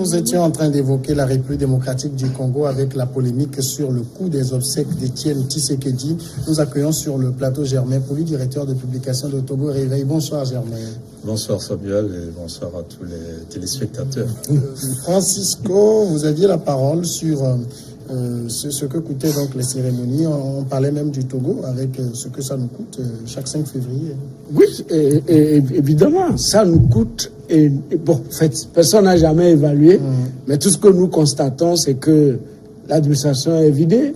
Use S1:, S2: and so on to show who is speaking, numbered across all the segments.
S1: nous étions en train d'évoquer la République démocratique du Congo avec la polémique sur le coût des obsèques d'Étienne Tshisekedi. Nous accueillons sur le plateau Germain Pouli, directeur de publication de Togo Réveil. Bonsoir Germain.
S2: Bonsoir Samuel et bonsoir à tous les téléspectateurs.
S1: Francisco, vous aviez la parole sur ce que coûtaient donc les cérémonies. On parlait même du Togo avec ce que ça nous coûte chaque 5 février.
S3: Oui, et évidemment, ça nous coûte. Et bon, en fait, personne n'a jamais évalué, mais tout ce que nous constatons, c'est que l'administration est vidée.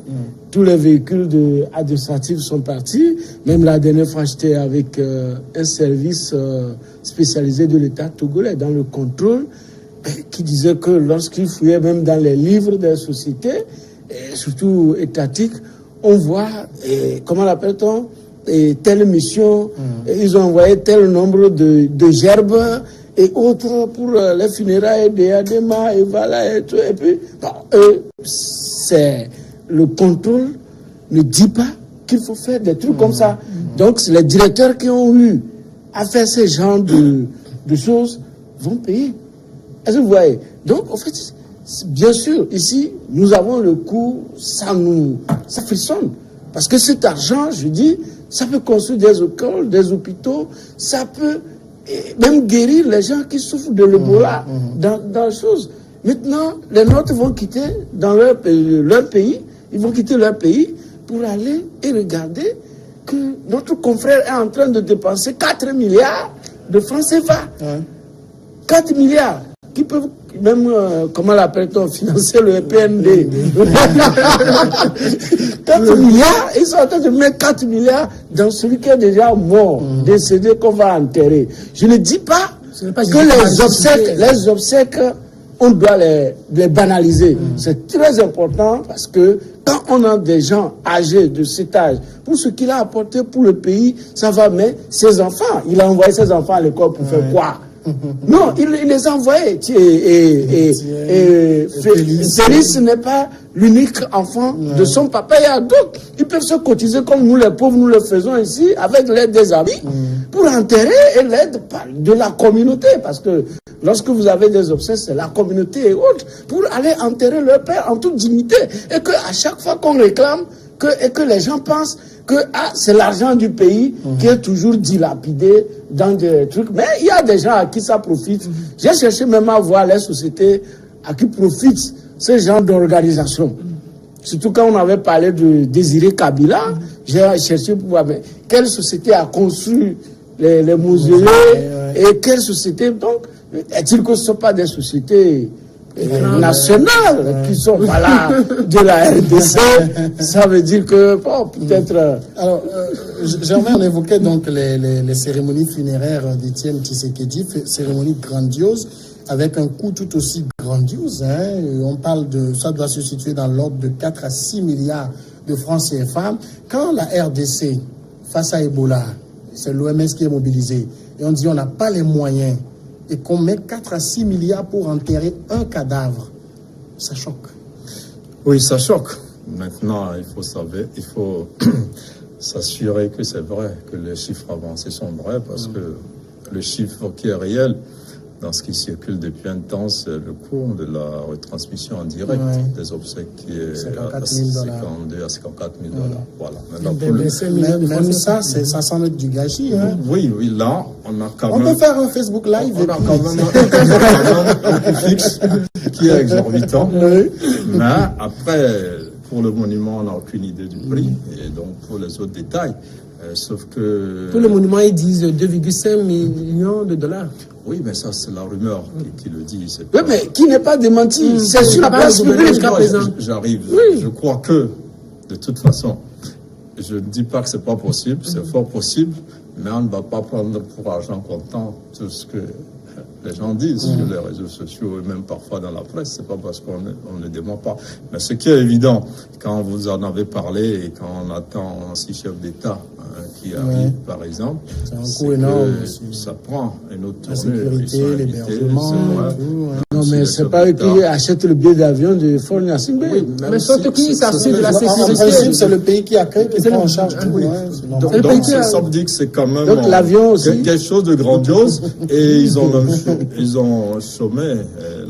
S3: Tous les véhicules administratifs sont partis. Même la dernière fois, j'étais avec un service spécialisé de l'État togolais dans le contrôle, qui disait que lorsqu'ils fouillaient même dans les livres des sociétés, et surtout étatiques, on voit, comment l'appelle-t-on, telle mission, ils ont envoyé tel nombre de gerbes et autres pour les funérailles des Adema et voilà et tout. Et puis, c'est le contrôle ne dit pas qu'il faut faire des trucs comme ça. Donc, les directeurs qui ont eu à faire ce genre de choses vont payer. Est-ce que vous voyez? Donc, en fait, bien sûr, ici, nous avons le coût, ça frissonne. Parce que cet argent, je dis, ça peut construire des écoles, des hôpitaux, ça peut même guérir les gens qui souffrent de l'Ebola dans les choses. Maintenant, les nôtres vont quitter dans leur pays, ils vont quitter leur pays pour aller et regarder que notre confrère est en train de dépenser 4 milliards de francs CFA. 4 milliards qui peuvent même, comment l'appelle-t-on, financer le PND. 4 milliards, ils sont en train de mettre 4 milliards dans celui qui est déjà mort, décédé, qu'on va enterrer. Je ne dis pas que les obsèques, on doit les banaliser. C'est très important parce que quand on a des gens âgés de cet âge, pour ce qu'il a apporté pour le pays, ça va, mais ses enfants, il a envoyé ses enfants à l'école pour faire quoi? Non, il les a envoyés. Félix n'est pas l'unique enfant de son papa. Il y a d'autres. Ils peuvent se cotiser comme nous les pauvres, nous le faisons ici, avec l'aide des amis, pour enterrer et l'aide de la communauté. Parce que lorsque vous avez des obsèques, c'est la communauté et autres, pour aller enterrer leur père en toute dignité. Et qu'à chaque fois qu'on réclame, et que les gens pensent que c'est l'argent du pays qui est toujours dilapidé dans des trucs. Mais il y a des gens à qui ça profite. J'ai cherché même à voir les sociétés à qui profitent ce genre d'organisation. Surtout quand on avait parlé de Désiré Kabila, j'ai cherché pour voir mais quelle société a construit les mausolées et quelle société. Donc, est-il que ce ne sont pas des sociétés nationales qui sont voilà, de la RDC, ça veut dire que bon, peut-être.
S1: Alors, Germain, on évoquait donc les cérémonies funéraires d'Étienne Tshisekedi, cérémonies grandioses, avec un coût tout aussi grandiose. On parle de ça doit se situer dans l'ordre de 4 à 6 milliards de francs CFA. Quand la RDC, face à Ebola, c'est l'OMS qui est mobilisée, et on dit on n'a pas les moyens, et qu'on met 4 à 6 milliards pour enterrer un cadavre, ça choque.
S2: Oui, ça choque. Maintenant, il faut s'assurer que c'est vrai, que les chiffres avancés sont vrais, parce que le chiffre qui est réel, dans ce qui circule depuis un temps, c'est le cours de la retransmission en direct des obsèques qui est à 52 à 54 000 $. Voilà.
S1: Même ça, ça semble être du gâchis.
S2: Oui, là, on a quand même...
S1: On peut faire un Facebook Live.
S2: On a quand même un coût fixe qui est exorbitant. Mais après, pour le monument, on n'a aucune idée du prix. Et donc, pour les autres détails, sauf que...
S4: Pour le monument, ils disent 2,5 millions de $.
S2: Oui, mais ça, c'est la rumeur qui le dit.
S3: Oui, mais qui n'est pas démenti. C'est sur la place publique.
S2: J'arrive. Je crois que, de toute façon, je ne dis pas que ce n'est pas possible, c'est fort possible, mais on ne va pas prendre pour argent comptant tout ce que les gens disent sur les réseaux sociaux et même parfois dans la presse. C'est pas parce qu'on ne dément pas. Mais ce qui est évident, quand vous en avez parlé et quand on attend un six chef d'État qui arrive, par exemple,
S1: c'est un coût énorme.
S2: Ça prend une autre
S1: la sécurité, l'hébergement.
S3: Non, mais c'est pas eux qui achètent le billet d'avion de Fort Gnassingbé.
S4: Oui, mais surtout qui s'assure de la sécurité.
S1: En principe, c'est le pays qui accueille, qui prend en charge tout.
S2: Donc, ça veut dire que c'est quand même
S3: l'avion aussi,
S2: quelque chose de grandiose. Et ils ont chômé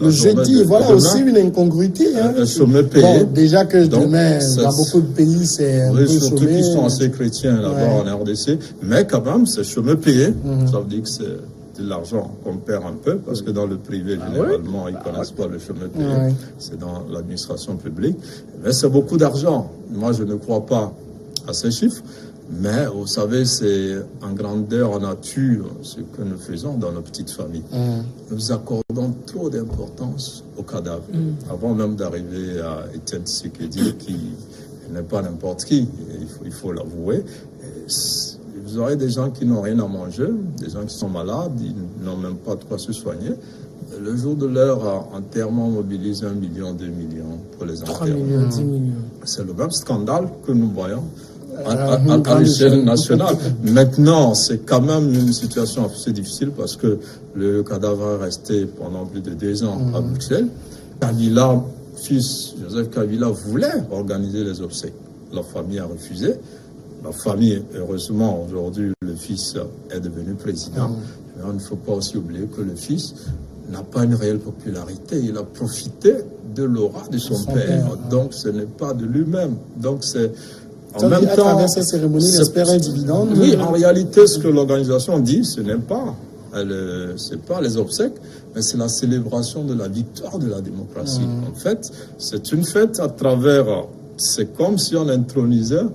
S1: Le jeudi, voilà aussi une incongruité.
S2: Un sommet payé.
S1: Bon, déjà que
S2: Donc,
S1: demain, dans beaucoup de pays, c'est un peu
S2: surtout
S1: sommet.
S2: qu'ils sont assez chrétiens là-bas en RDC. Mais quand même, c'est sommet payé. Ça veut dire que c'est de l'argent qu'on perd un peu, parce que dans le privé, généralement, ils ne connaissent pas le chemin payé. C'est dans l'administration publique. Mais c'est beaucoup d'argent. Moi, je ne crois pas à ces chiffres. Mais vous savez, c'est en grandeur, en nature, ce que nous faisons dans nos petites familles. Nous accordons trop d'importance aux cadavres. Avant même d'arriver à Étienne Tshisekedi, qui n'est pas n'importe qui, il faut l'avouer. Vous aurez des gens qui n'ont rien à manger, des gens qui sont malades, ils n'ont même pas de quoi se soigner. Le jour de leur enterrement, on mobilise 1 million, 2 millions pour les enterrements.
S4: 3 millions, 10 millions. C'est
S2: le même scandale que nous voyons à l'échelle nationale. Maintenant, c'est quand même une situation assez difficile parce que le cadavre est resté pendant plus de 2 ans à Bruxelles. Kabila, fils Joseph Kabila, voulait organiser les obsèques. La famille a refusé. La famille, heureusement, aujourd'hui, le fils est devenu président. Mais il ne faut pas aussi oublier que le fils n'a pas une réelle popularité. Il a profité de l'aura de son père. Donc, ce n'est pas de lui-même. Donc, c'est... En même temps, à
S1: travers ces cérémonies, il espère un dividende.
S2: Oui, en réalité, ce que l'organisation dit, ce n'est pas les obsèques, mais c'est la célébration de la victoire de la démocratie. En fait, c'est une fête à travers... C'est comme si on intronisait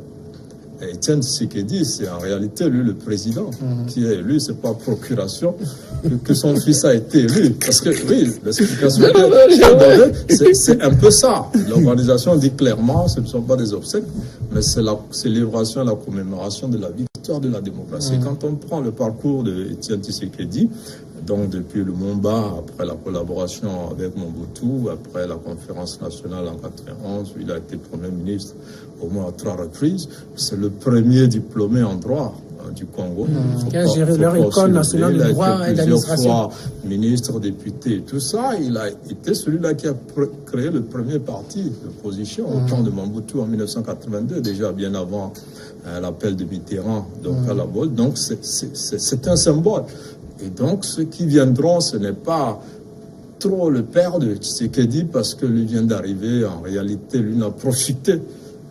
S2: Étienne Tshisekedi, c'est en réalité lui le président qui est élu, c'est pas procuration que son fils a été élu. Parce que oui, l'explication c'est un peu ça. L'organisation dit clairement, ce ne sont pas des obsèques, mais c'est la célébration et la commémoration de la victoire de la démocratie. Quand on prend le parcours de Étienne Tshisekedi, donc depuis le Lumumba, après la collaboration avec Mobutu, après la conférence nationale en 91, où il a été Premier ministre au moins à 3 reprises, c'est le premier diplômé en droit du Congo.
S4: Qui a géré leur école nationale de droit et d'administration.
S2: Fois ministre, député, tout ça, il a été celui-là qui a créé le premier parti d'opposition au temps de Mobutu en 1982, déjà bien avant l'appel de Mitterrand, donc à la Bolle. Donc c'est un symbole. Et donc, ceux qui viendront, ce n'est pas trop le père de Tshisekedi, parce que lui vient d'arriver. En réalité, lui n'a profité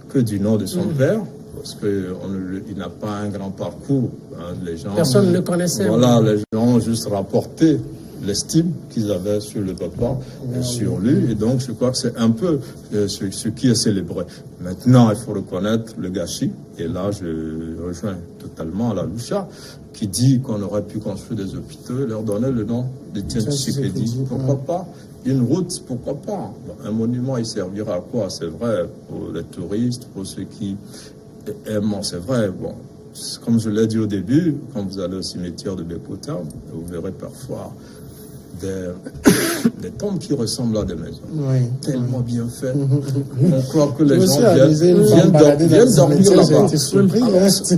S2: que du nom de son père, parce qu'il n'a pas un grand parcours. Hein, les gens,
S4: personne ne le connaissait.
S2: Voilà, les gens ont juste rapporté l'estime qu'ils avaient sur le papa, sur lui. Et donc, je crois que c'est un peu ce qui est célébré. Maintenant, il faut reconnaître le gâchis. Et là, je rejoins totalement la Loucha, qui dit qu'on aurait pu construire des hôpitaux et leur donner le nom d'Étienne Tshisekedi. Pourquoi pas? Une route, pourquoi pas? Un monument, il servira à quoi? C'est vrai, pour les touristes, pour ceux qui aiment, c'est vrai. Bon, comme je l'ai dit au début, quand vous allez au cimetière de Bekuta, vous verrez parfois des tombes qui ressemblent à des maisons. Tellement bien faites. On croit que les gens viennent dormir là-bas.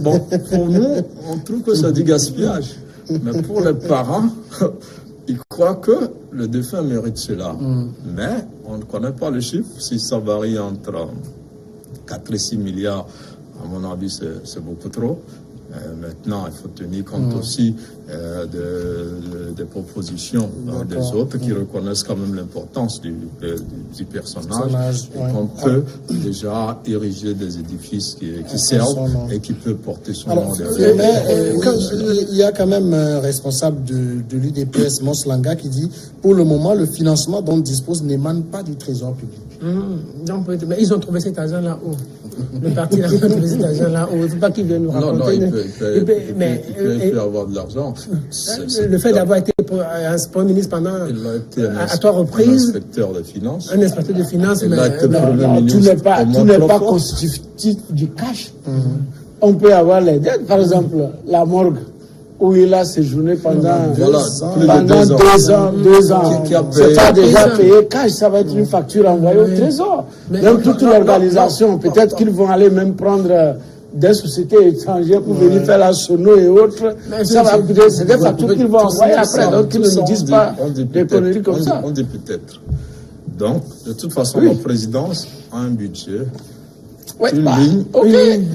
S2: Bon, pour nous, on trouve que ça dit gaspillage. Mais pour les parents, ils croient que le défunt mérite cela. Mais on ne connaît pas le chiffre. Si ça varie entre 4 et 6 milliards, à mon avis, c'est beaucoup trop. Maintenant, il faut tenir compte aussi des propositions des autres qui reconnaissent quand même l'importance du personnage et qu'on peut déjà ériger des édifices qui servent et qui peuvent porter son nom.
S1: Il y a quand même un responsable de l'UDPS, Mons Langa, qui dit pour le moment, le financement dont on dispose n'émane pas du trésor public.
S4: Mais ils ont trouvé cet argent là-haut. Le parti a trouvé cet argent là-haut. Il ne faut pas qu'il vienne nous raconter.
S2: Non, il peut avoir de l'argent.
S4: Le fait d'avoir été un Premier ministre pendant à 3 reprises.
S2: Un inspecteur de finances.
S4: Un inspecteur de finances.
S3: Tout n'est pas constitutif du cash. On peut avoir les dettes. Par exemple, la morgue, où il a séjourné pendant 2 ans. C'est pas déjà payé cash, ça va être une facture envoyée au trésor. Donc toute l'organisation, peut-être qu'ils vont aller même prendre des sociétés étrangères pour venir faire la sono et autres. Ça va coûter, c'est des factures qu'ils vont envoyer après, donc ils ne nous disent pas des conneries comme ça.
S2: On dit peut-être. Donc, de toute façon, la présidence a un budget une ligne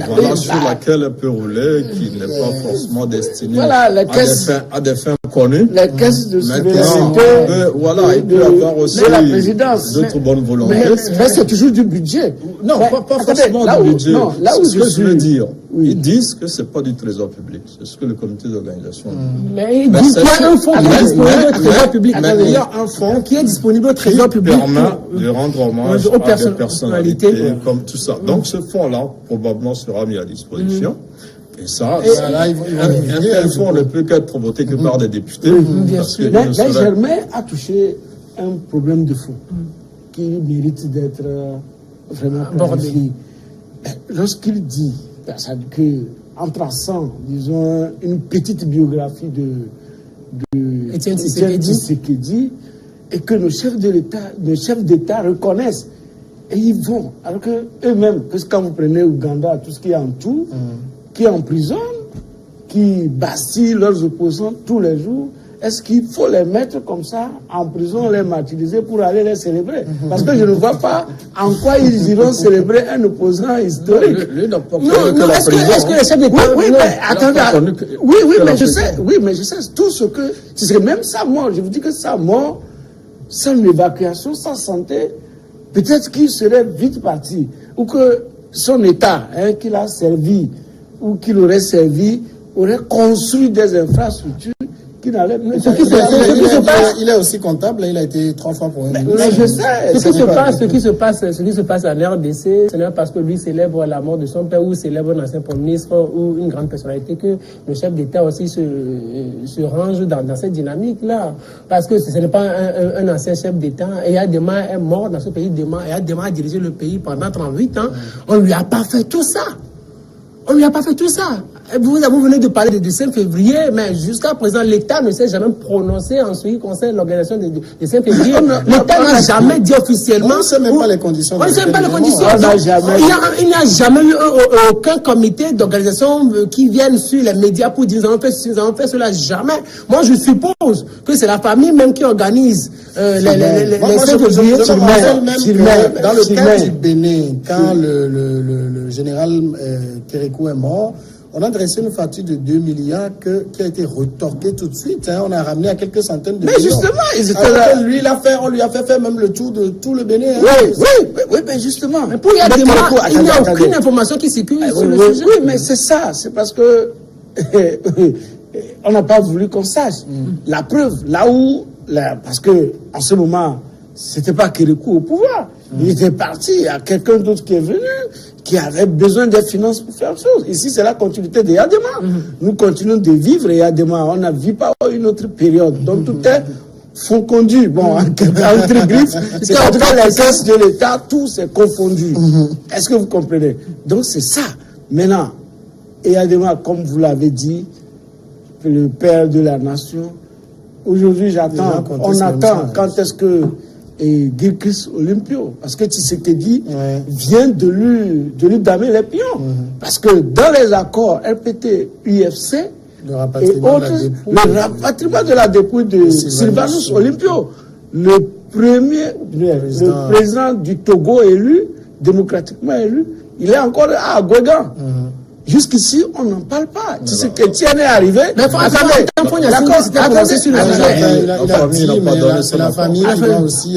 S2: voilà, sur laquelle elle peut rouler, qui n'est pas forcément destinée à des fins connues.
S3: Les caisses de souveraineté,
S2: il peut y avoir aussi
S3: la présidence.
S2: D'autres bonnes volontés.
S3: Mais c'est toujours du budget.
S2: Non, pas forcément du budget. C'est ce que je veux dire. Ils disent que c'est pas du trésor public. C'est ce que le comité d'organisation dit.
S4: Mais ils disent qu'il y a un fonds qui est disponible au trésor public.
S2: Mais il y a un fonds
S4: qui est disponible au trésor public.
S2: Qui permet de rendre hommage à des personnalités comme tout ça. Donc ce fonds-là, probablement, sera mis à disposition. Et ça, un fonds ne peut qu'être voté que par des députés.
S3: Mais Germain a touché un problème de fond qui mérite d'être vraiment abordé. Lorsqu'il dit qu'en traçant, disons, une petite biographie de
S4: Étienne
S3: Tshisekedi, et que nos chefs d'État reconnaissent, et ils vont, alors que eux-mêmes, parce que quand vous prenez Ouganda, tout ce qui est en tout, qui emprisonnent, qui bastillent leurs opposants tous les jours, est-ce qu'il faut les mettre comme ça en prison, les martyriser pour aller les célébrer? Parce que je ne vois pas en quoi ils iront célébrer un opposant historique.
S4: Est-ce que les chefs d'État...
S3: Oui, mais attendez. Oui, mais je sais. Tout ce que... C'est même sa mort. Je vous dis que sa mort, sans évacuation, sans santé, peut-être qu'il serait vite parti. Ou que son État, qu'il a servi, ou qu'il aurait servi, aurait construit des infrastructures qui n'allait pas.
S1: Il est aussi comptable, il a été 3 fois pour un ministre.
S3: Mais je sais.
S4: Ce qui se passe à l'RDC, ce n'est pas parce que lui célèbre la mort de son père ou célèbre un ancien premier ministre ou une grande personnalité que le chef d'État aussi se range dans cette dynamique-là. Parce que ce n'est pas un ancien chef d'État. Et Adema est mort dans ce pays demain. Et Adema a dirigé le pays pendant 38 ans. On ne lui a pas fait tout ça. On ne lui a pas fait tout ça. Vous venez de parler du 5 février, mais jusqu'à présent, l'État ne s'est jamais prononcé en ce qui concerne l'organisation du 5 février. L'État n'a jamais dit officiellement.
S1: On ne sait même pas les conditions.
S4: On ne sait même pas les conditions. Il n'y a jamais eu aucun comité d'organisation qui vienne sur les médias pour dire nous avons fait cela. Jamais. Moi, je suppose que c'est la famille même qui organise les 5 février.
S1: Dans le cas du Bénin, quand le général Kérékou est mort, on a dressé une facture de 2 milliards qui a été retorquée tout de suite. On a ramené à quelques centaines de millions.
S3: Mais justement, ils étaient là.
S1: On lui a fait faire même le tour de tout le Bénin.
S3: Oui, mais justement.
S4: Mais pour y aller, il n'y a aucune information qui circule sur le sujet.
S3: Oui, mais c'est ça. C'est parce que on n'a pas voulu qu'on sache. La preuve, parce que en ce moment, c'était pas Kérékou au pouvoir. Il était parti. Il y a quelqu'un d'autre qui est venu, qui avait besoin des finances pour faire chose. Ici, c'est la continuité de Yadema. Nous continuons de vivre Yadema. On n'a vu pas une autre période. Donc, tout est fond conduit. Bon, entre griffes, c'est en tout cas les caisses de l'État, tout s'est confondu. Est-ce que vous comprenez? Donc, c'est ça. Maintenant, Yadema, comme vous l'avez dit, le père de la nation, aujourd'hui, on attend quand est-ce que Girkis Olympio, parce que Tshisekedi vient de lui damer les pions. Parce que dans les accords RPT, UFC et autres, le rapatriement de la dépouille de Sylvanus Olympio, le président du Togo élu, démocratiquement élu, il est encore à Gouégan. Jusqu'ici, on n'en parle pas. Tshisekedi est arrivé.
S4: Mais attendez,
S1: la famille doit aussi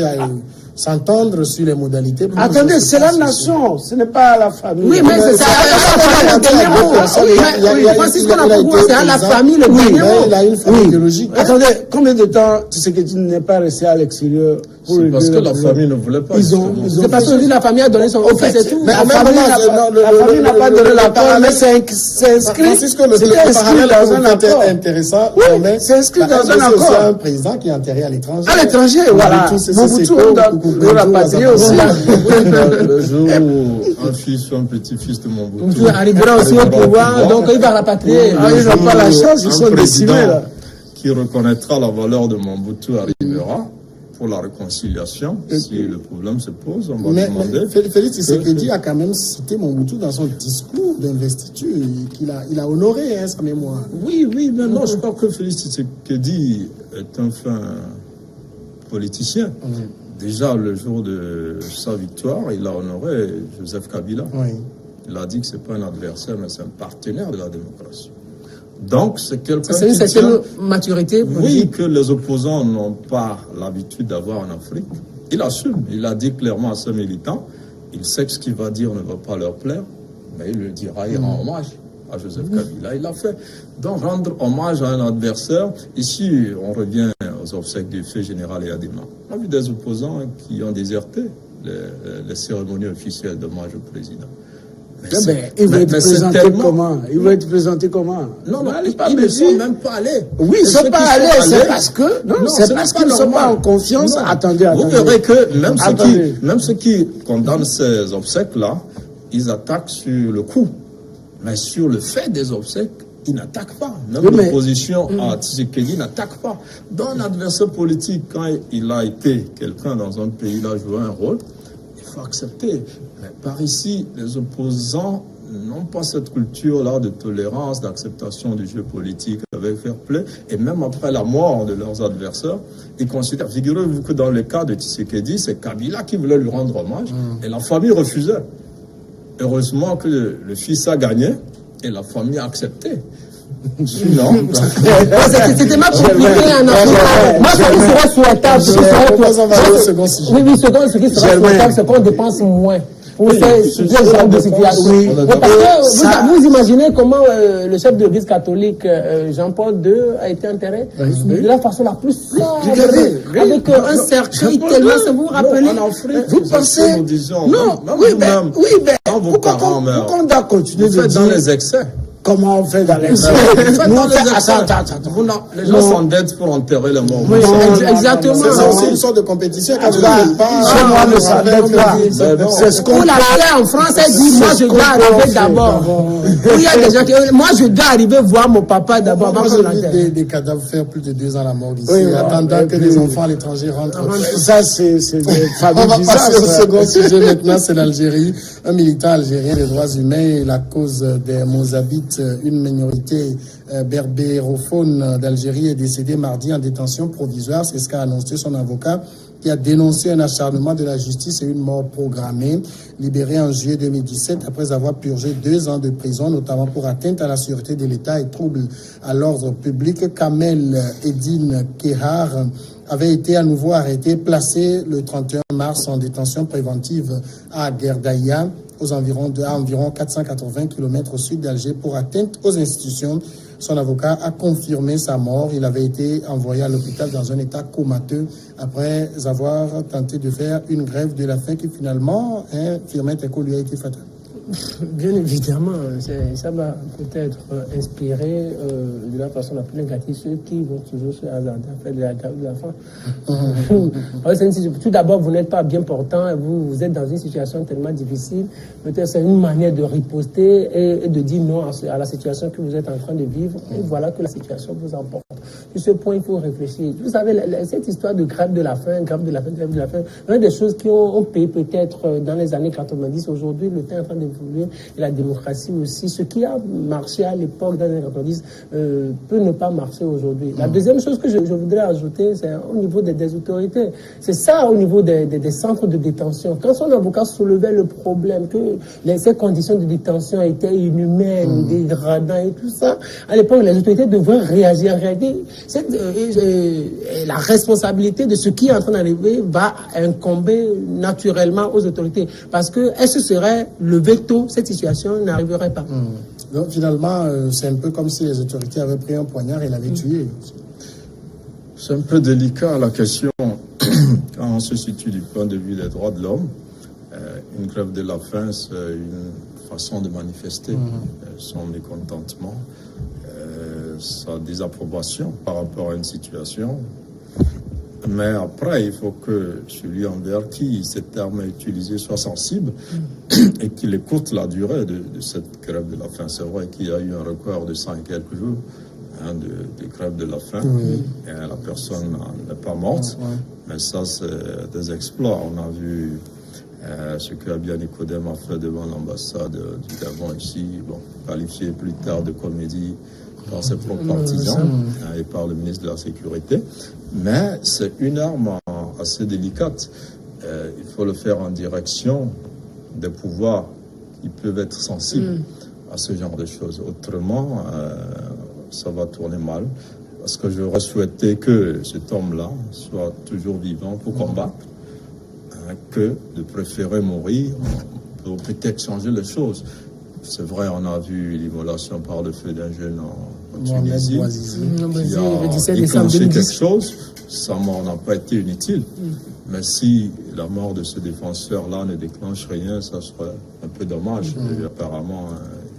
S1: s'entendre sur les modalités.
S3: Attendez, c'est la nation, ce n'est pas la famille.
S4: Oui, mais c'est ça. C'est à la famille le dernier mot.
S1: Il a une famille biologique.
S3: Attendez, combien de temps Tshisekedi n'est pas resté à l'extérieur?
S2: C'est parce que la famille ne voulait pas.
S4: C'est parce que la famille a donné son office et tout.
S3: Mais la famille n'a pas donné l'accord, mais c'est inscrit.
S1: Le dans un accord intéressant.
S3: C'est inscrit dans un accord.
S1: C'est un président qui est enterré à l'étranger.
S3: À l'étranger, voilà. Mobutu, on doit rapatrier aussi.
S2: Le jour où un fils ou un petit-fils de Mobutu
S4: arrivera aussi au pouvoir, donc il va rapatrier.
S3: Ils n'ont pas la chance, ils sont décimés là.
S2: Qui reconnaîtra la valeur de Mobutu arrivera pour la réconciliation. Si le problème se pose, on va demander.
S1: Félix Tshisekedi a quand même cité Mobutu dans son discours d'investiture, qu'il a honoré sa mémoire.
S2: Oui, mais non, je crois que Félix Tshisekedi est un fin politicien. déjà le jour de sa victoire, il a honoré Joseph Kabila.
S1: Oui.
S2: Il a dit que c'est pas un adversaire, mais c'est un partenaire de la démocratie. Donc, c'est quelqu'un
S4: C'est une
S2: qui
S4: certaine maturité.
S2: oui, que les opposants n'ont pas l'habitude d'avoir en Afrique. Il assume. Il a dit clairement à ses militants, il sait que ce qu'il va dire ne va pas leur plaire, mais il le dira, il rend hommage à Joseph Kabila. Il l'a fait. Donc, rendre hommage à un adversaire, ici, on revient aux obsèques du feu général et Adema. On a vu des opposants qui ont déserté les cérémonies officielles d'hommage au président.
S3: Il va être présenté comment? Il va être présenté comment?
S2: Non, ils ne sont même pas allés.
S3: Oui, ils ne sont pas allés, c'est parce que, c'est parce qu'ils ne sont pas en confiance.
S2: Non.
S3: Attendez.
S2: Vous verrez que même ceux qui condamnent ces obsèques-là, ils attaquent sur le coup. Mais sur le fait des obsèques, ils n'attaquent pas. Même l'opposition à Tshisekedi n'attaque pas. Dans un adversaire politique, quand il a été quelqu'un dans un pays, il a joué un rôle, il faut accepter. Mais par ici, les opposants n'ont pas cette culture-là de tolérance, d'acceptation du jeu politique avec fair play. Et même après la mort de leurs adversaires, ils considèrent, figurez-vous que dans le cas de Tshisekedi, c'est Kabila qui voulait lui rendre hommage et la famille refusait. Heureusement que le fils a gagné et la famille a accepté. Sinon,
S4: c'était ma compliqué en Afrique. Moi, ce qui serait souhaitable, oui, ce qui serait souhaitable, c'est qu'on dépense moins. Pour ces genres de situations. Parce que vous imaginez comment le chef de l'Église catholique, Jean-Paul II, a été enterré de la façon la plus sobre, avec un cercueil tellement, ça vous rappelez?
S2: En Afrique,
S3: vous pensez?
S2: Non,
S3: pourquoi on doit continuer de dire
S2: dans les excès?
S3: Comment on fait dans les excès?
S2: Les gens s'endettent pour enterrer les morts.
S4: Oui, exactement.
S1: C'est aussi une sorte de compétition.
S3: Chez moi, ne s'endette pas. C'est ce qu'on
S4: la paix en France, elle dit, moi je dois arriver d'abord. Il y a des gens qui moi je dois arriver voir mon papa d'abord.
S1: Moi, j'ai vu des cadavres faire plus de 2 ans à la mort ici, attendant que les enfants à l'étranger rentrent.
S3: Ça, c'est des familles.
S1: On va passer au second sujet maintenant, c'est l'Algérie. Un militant algérien des droits humains et la cause des Mozabites, une minorité berbérophone d'Algérie, est décédé mardi en détention provisoire. C'est ce qu'a annoncé son avocat, qui a dénoncé un acharnement de la justice et une mort programmée. Libéré en juillet 2017 après avoir purgé 2 ans de prison, notamment pour atteinte à la sûreté de l'État et trouble à l'ordre public, Kamel Eddine Kehar avait été à nouveau arrêté, placé le 31 mars en détention préventive à Gerdaïa, à environ 480 km au sud d'Alger, pour atteinte aux institutions. Son avocat a confirmé sa mort. Il avait été envoyé à l'hôpital dans un état comateux après avoir tenté de faire une grève de la faim qui finalement, Firmin Teko, lui a été fatale.
S4: Bien évidemment, ça va peut-être inspirer de la façon la plus négative ceux qui vont toujours se hasarder à faire de la grève de la faim. Tout d'abord, vous n'êtes pas bien portant, vous êtes dans une situation tellement difficile. Peut-être c'est une manière de riposter et de dire non à la situation que vous êtes en train de vivre. Et voilà que la situation vous emporte. Sur ce point, il faut réfléchir. Vous savez, cette histoire de grève de la faim, l'une des choses qui ont payé peut-être dans les années 90, aujourd'hui, le temps est en train de et la démocratie aussi. Ce qui a marché à l'époque dans les années 90 peut ne pas marcher aujourd'hui. La deuxième chose que je voudrais ajouter, c'est au niveau des autorités. C'est ça au niveau des centres de détention. Quand son avocat soulevait le problème que ces conditions de détention étaient inhumaines, dégradantes et tout ça, à l'époque, les autorités devraient réagir. La responsabilité de ce qui est en train d'arriver va incomber naturellement aux autorités. Parce que est-ce que ce serait le veto, cette situation n'arriverait pas.
S1: Donc finalement, c'est un peu comme si les autorités avaient pris un poignard et l'avaient tué.
S2: C'est un peu délicat la question quand on se situe du point de vue des droits de l'homme. Une grève de la faim, c'est une façon de manifester son mécontentement, sa désapprobation par rapport à une situation. Mais après, il faut que celui envers qui ces termes est utilisé soit sensible et qu'il écoute la durée de cette grève de la faim. C'est vrai qu'il y a eu un record de 100 et quelques jours de grève de la faim. Et la personne n'est pas morte. Mais ça, c'est des exploits. On a vu ce que Abia Nicodème a fait devant l'ambassade du Gabon ici, qualifié plus tard de comédie par ses propres partisans et par le ministre de la Sécurité. Mais c'est une arme à assez délicate. Il faut le faire en direction des pouvoirs qui peuvent être sensibles à ce genre de choses. Autrement, ça va tourner mal. Parce que j'aurais souhaité que cet homme-là soit toujours vivant pour combattre, que de préférer mourir pour peut-être changer les choses. C'est vrai, on a vu l'immolation par le feu d'un jeune en Tunisie qui a déclenché quelque chose. Sa mort n'a pas été inutile. Mais si la mort de ce défenseur-là ne déclenche rien, ça serait un peu dommage. Et apparemment,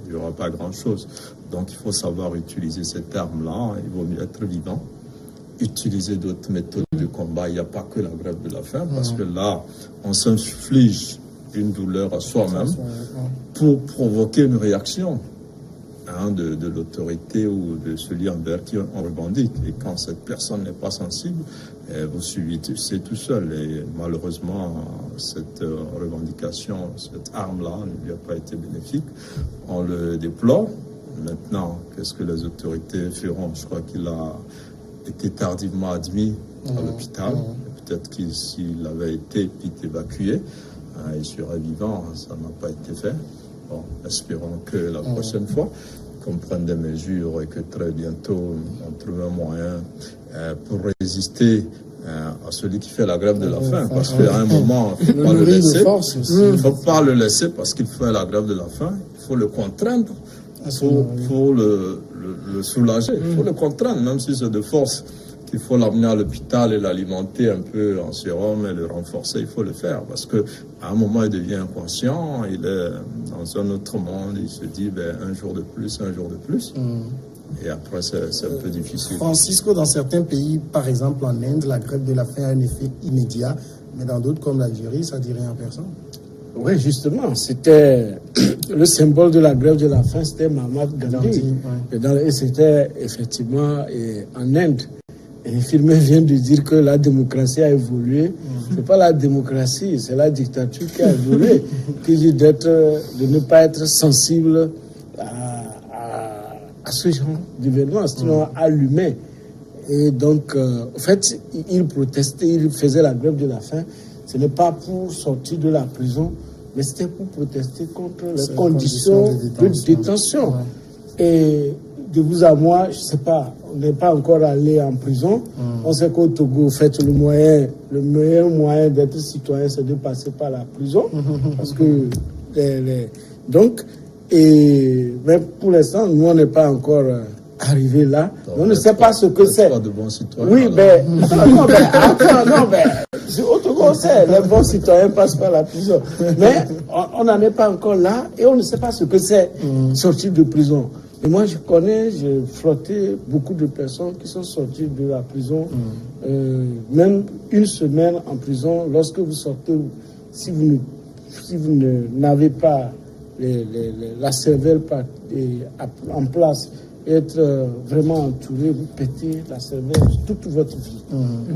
S2: il n'y aura pas grand-chose. Donc il faut savoir utiliser cette arme-là. Il vaut mieux être vivant. Utiliser d'autres méthodes de combat. Il n'y a pas que la grève de la faim, parce que là, on s'inflige une douleur à soi-même pour provoquer une réaction de l'autorité ou de celui envers qui on revendique. Et quand cette personne n'est pas sensible, vous suivez c'est tout seul. Et malheureusement, cette revendication, cette arme-là ne lui a pas été bénéfique. On le déplore. Maintenant, qu'est-ce que les autorités feront? Je crois qu'il a été tardivement admis à l'hôpital. Peut-être que s'il avait été vite évacué, il serait vivant. Ça n'a pas été fait. Bon, espérons que la prochaine fois, qu'on prenne des mesures et que très bientôt, on trouve un moyen pour résister à celui qui fait la grève de la faim. Parce qu'à un moment, il ne faut pas le laisser. Il ne faut pas le laisser parce qu'il fait la grève de la faim. Il faut le contraindre pour le soulager. Il faut le contraindre, même si c'est de force. Il faut l'amener à l'hôpital et l'alimenter un peu en sérum et le renforcer. Il faut le faire parce qu'à un moment, il devient inconscient, il est dans un autre monde, il se dit un jour de plus. Et après, c'est un peu difficile.
S1: Francisco, dans certains pays, par exemple en Inde, la grève de la faim a un effet immédiat, mais dans d'autres comme l'Algérie, ça ne dit rien à personne.
S3: Oui, justement, c'était le symbole de la grève de la faim, c'était Mahatma Gandhi. Et c'était effectivement en Inde. Et Firmin vient de dire que la démocratie a évolué. C'est pas la démocratie, c'est la dictature qui a évolué. Qui dit de ne pas être sensible à ce genre d'événement, sinon à l'humain. Et donc, en fait, il protestait, il faisait la grève de la faim. Ce n'est pas pour sortir de la prison, mais c'était pour protester contre les conditions de détention. Et de vous à moi, je ne sais pas, on n'est pas encore allé en prison. On sait qu'au Togo, en fait, le meilleur moyen d'être citoyen, c'est de passer par la prison. Parce que, mais pour l'instant, nous, on n'est pas encore arrivé là. On ne sait pas ce que c'est.
S2: Pas de bons citoyens.
S3: Oui, au Togo, on sait, les bons citoyens passent par la prison. Mais on n'en est pas encore là et on ne sait pas ce que c'est sortir de prison. Et moi, j'ai frotté beaucoup de personnes qui sont sorties de la prison, même une semaine en prison. Lorsque vous sortez, si vous n'avez pas la cervelle en place, être vraiment entouré, vous pétez la cervelle toute votre vie.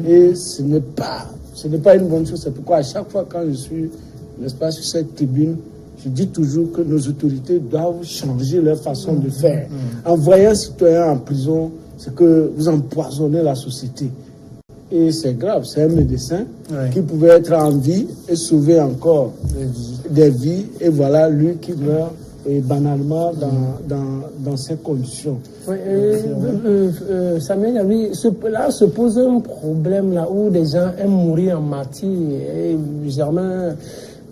S3: Et ce n'est pas une bonne chose. C'est pourquoi à chaque fois quand je suis, n'est-ce pas, sur cette tribune, je dis toujours que nos autorités doivent changer leur façon de faire. Envoyer un citoyen en prison, c'est que vous empoisonnez la société. Et c'est grave, c'est un médecin qui pouvait être en vie et sauver encore des vies. Et voilà, lui qui meurt banalement dans ces conditions.
S4: Samuel, là se pose un problème là où des gens aiment mourir en martyr. Et Germain,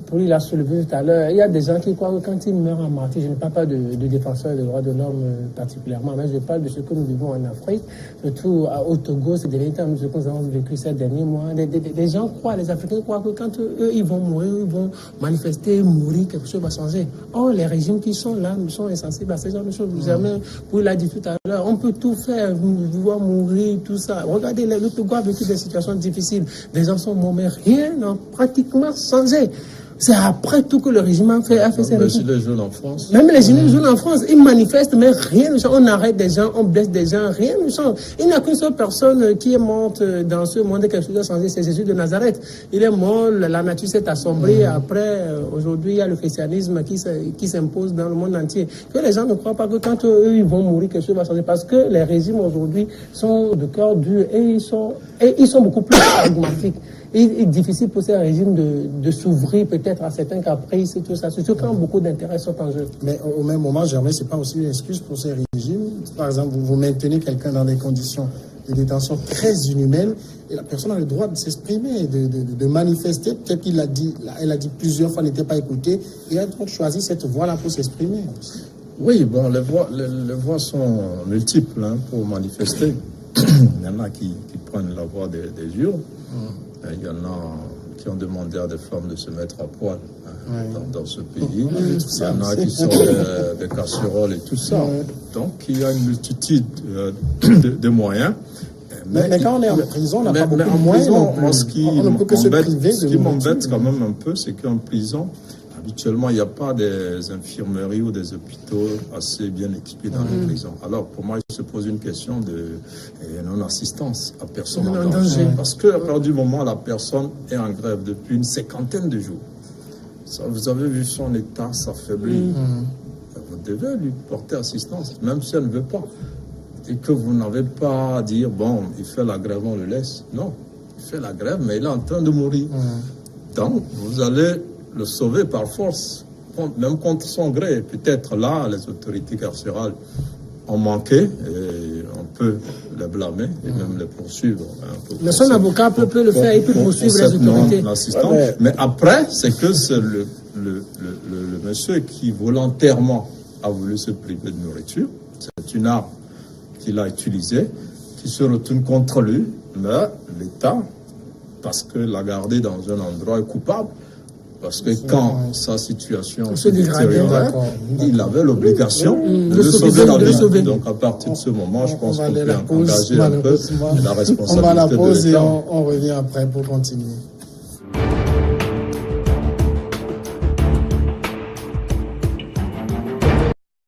S4: pour lui, il a soulevé tout à l'heure, il y a des gens qui croient que quand ils meurent en martyr, je ne parle pas de défenseurs des droits de l'homme particulièrement, mais je parle de ce que nous vivons en Afrique, surtout au Togo, ces derniers temps, ce que nous avons vécu ces derniers mois. Des gens croient, les Africains croient que quand eux, ils vont mourir, ils vont manifester, mourir, quelque chose va changer. Or, les régimes qui sont là, nous sommes insensibles à ces genres de choses. Germain, pour l'a dit tout à l'heure, on peut tout faire, vouloir mourir, tout ça. Regardez, le Togo a vécu des situations difficiles. Des gens sont morts, mais rien n'a pratiquement changé. C'est après tout que le régime a fait ses
S2: les gilets jaunes en France.
S4: Même les gilets jaunes en France, ils manifestent, mais rien ne change. On arrête des gens, on blesse des gens, rien ne change. Il n'y a qu'une seule personne qui est morte dans ce monde et quelque chose a changé, c'est Jésus de Nazareth. Il est mort, la nature s'est assombrée. Après, aujourd'hui, il y a le christianisme qui s'impose dans le monde entier. Que les gens ne croient pas que quand eux, ils vont mourir, quelque chose va changer. Parce que les régimes aujourd'hui sont de cœur dur et ils sont beaucoup plus pragmatiques. il est difficile pour ces régimes de s'ouvrir peut-être à certains caprices et tout ça, surtout quand beaucoup d'intérêts sont en jeu.
S1: Mais au même moment, Germain, c'est pas aussi une excuse pour ces régimes. Par exemple, vous maintenez quelqu'un dans des conditions de détention très inhumaines et la personne a le droit de s'exprimer, de manifester. Peut-être qu'il a dit, elle a dit plusieurs fois, n'était pas écoutée, et elle a donc choisi cette voie-là pour s'exprimer.
S2: Oui, bon, les voies sont multiples hein, pour manifester. Il y en a qui prennent la voie des urnes. Il y en a qui ont demandé à des femmes de se mettre à poil dans ce pays. Il y en a qui sont des casseroles et tout ça. Donc, il y a une multitude de moyens.
S1: Mais quand on est en prison, on n'a pas beaucoup de moyens.
S2: Ce qui m'embête quand même un peu, c'est qu'en prison, habituellement, il n'y a pas des infirmeries ou des hôpitaux assez bien équipés dans les prisons. Alors, pour moi, il se pose une question de non-assistance à personne en danger. Parce qu'à partir du moment où la personne est en grève depuis une 50aine de jours, ça, vous avez vu son état s'affaiblir. Vous devez lui porter assistance, même si elle ne veut pas. Et que vous n'avez pas à dire, bon, il fait la grève, on le laisse. Non, il fait la grève, mais il est en train de mourir. Donc, vous allez le sauver par force, même contre son gré. Peut-être là, les autorités carcérales ont manqué, et on peut les blâmer et même les poursuivre.
S4: Mais son avocat peut le faire, il peut poursuivre les autorités.
S2: Mais après, c'est que c'est le monsieur qui volontairement a voulu se priver de nourriture. C'est une arme qu'il a utilisée, qui se retourne contre lui, mais l'État, parce que l'a gardé dans un endroit est coupable. Parce que quand sa situation se détériorait, il avait l'obligation de le sauver dans le. Donc à partir de ce moment, je pense qu'on peut engager un peu la responsabilité.
S1: On va à la pause
S2: de
S1: et
S2: l'État.
S1: on revient après pour continuer.